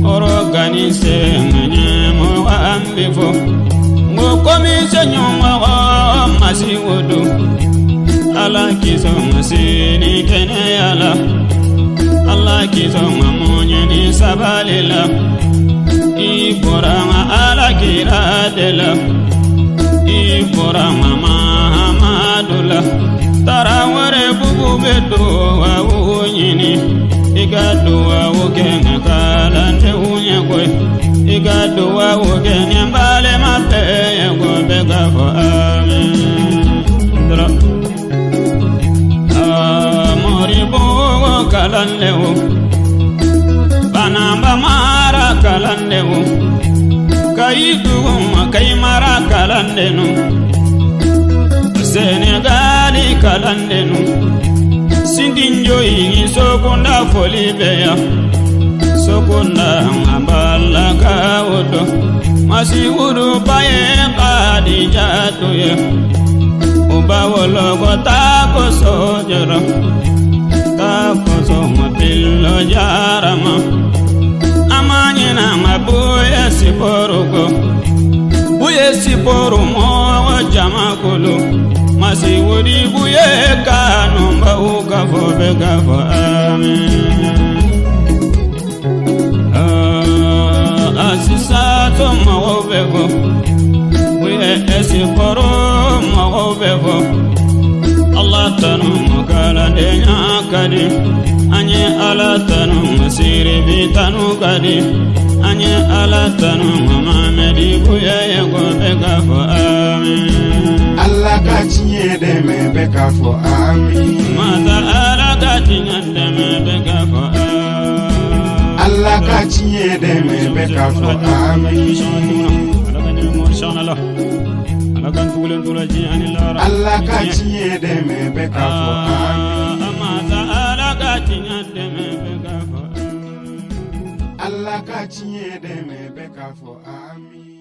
Organize mwenye mwambifo komi senyoma masi wodo ala kiso masini kene ala Allah kiso mamonye ni sabalila iborama ala kiradela iborama mahamadula taraware bubu bedo wa unyini igado wa ogene kalante unye kwe igado wa ogene mbale mape go bega fo amen moribo kalandewo banamba mara kalandewo kayidu kaymara kalandenu Senegali kalandenu sindinjo yi sokunda folibeya sokunda ngambala kawodo masiwuru baye kadijatu ye ubawolo tako sojoro tako somapillo jarama amanyina mabuye siporuko buye siporu mo jamakulu masiwuri buye kanumba ukafo begafo amen asisato mawobego buye esiporo mawobego Allah tanu makala denya kadi anye ala tanu masiri bitanu kadi anye ala tanu mamamedi buye yego begafo amen Allah kachiye deme begafo amen mata ala kachiye deme begafo amen Allah kachiye deme begafo amen Allah kachiye deme begafo amen mata ala kachiye deme begafo Allah kachiye deme begafo amen